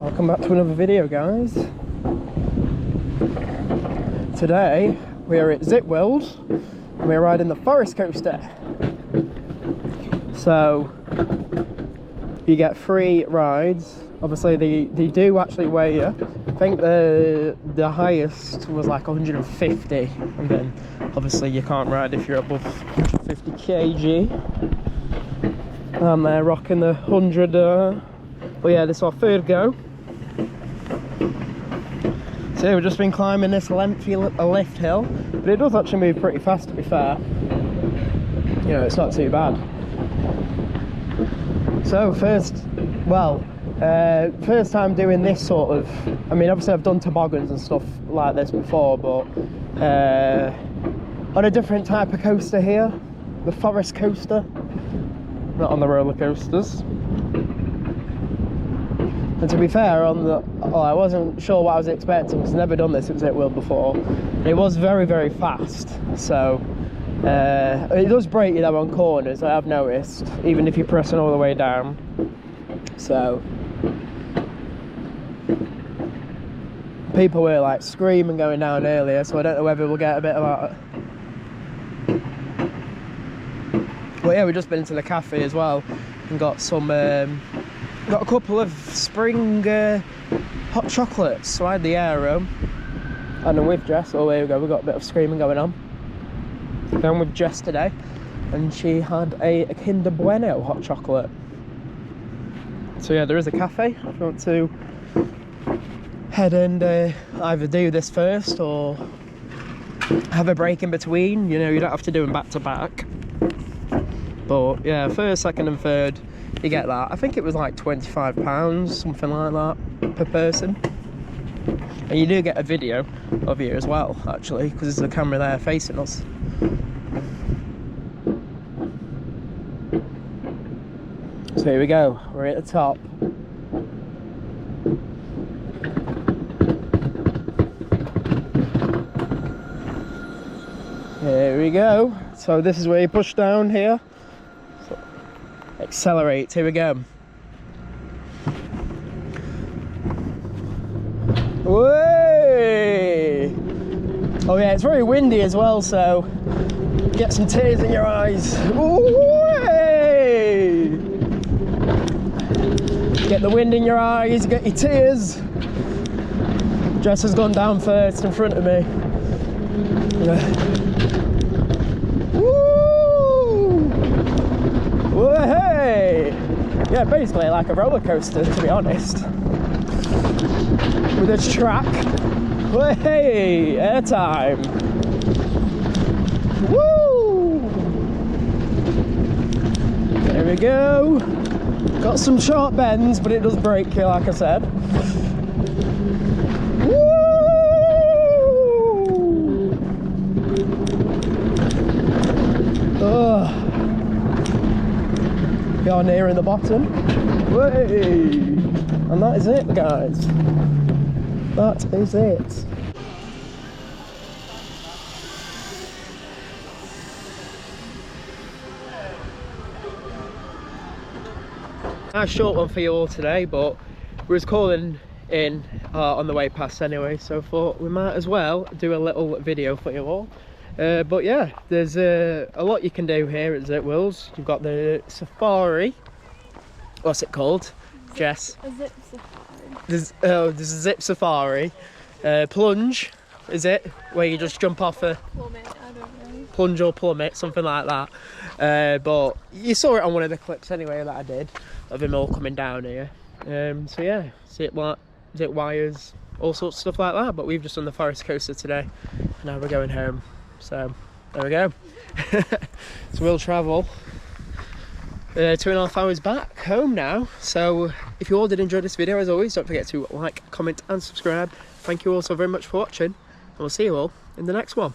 Welcome back to another video, guys. Today we are at Zip World and we're riding the Fforest Coaster. So you get free rides. Obviously they do actually weigh you. I think the highest was like 150, and then obviously you can't ride if you're above 150 kg. And they're rocking the 100. But yeah, this is our third go. So yeah, we've just been climbing this lengthy lift hill, but it does actually move pretty fast, to be fair. You know, it's not too bad. So first time doing this sort of, I mean, obviously I've done toboggans and stuff like this before, but on a different type of coaster here, the Fforest Coaster, not on the roller coasters. And to be fair, I wasn't sure what I was expecting because I've never done this at Zip World before. It was very, very fast, so it does break you though on corners, I have noticed, even if you're pressing all the way down. So people were like screaming going down earlier, so I don't know whether we'll get a bit of that. But yeah, we've just been into the cafe as well and got some got a couple of spring hot chocolates. So I had the Aero and I'm with Jess. Oh, there we go, we've got a bit of screaming going on. I'm with Jess today and she had a Kinder Bueno hot chocolate. So yeah, there is a cafe if you want to head and either do this first or have a break in between. You know, you don't have to do them back to back. But yeah, first, second and third, you get that. I think it was like £25, something like that, per person. And you do get a video of you as well, actually, because there's a camera there facing us. So here we go, we're at the top. Here we go. So this is where you push down here. So, accelerate, here we go. Whey! Oh yeah, it's very windy as well, so get some tears in your eyes. Whey! Get the wind in your eyes, get your tears. Jess has gone down first in front of me. Hey! Yeah, basically like a roller coaster, to be honest. With its track. Hey! Airtime! Woo! There we go. Got some sharp bends, but it does break you, like I said. Woo! Oh. We are nearing the bottom. Way! And that is it, guys. That is it. A short one for you all today, but we was calling in on the way past anyway, so I thought we might as well do a little video for you all. But yeah, there's a lot you can do here at Zip World. You've got the safari. What's it called, Jess? A zip safari. There's a zip safari. Plunge, is it? Where you just jump off a Plummet, I don't know. plunge or plummet, something like that. But you saw it on one of the clips anyway that I did of him all coming down here. So yeah, zip wires, all sorts of stuff like that. But we've just done the Fforest Coaster today. Now we're going home. So there we go. So we'll travel 2.5 hours back home now. So if you all did enjoy this video, as always, don't forget to like, comment and subscribe. Thank you all so very much for watching, and we'll see you all in the next one.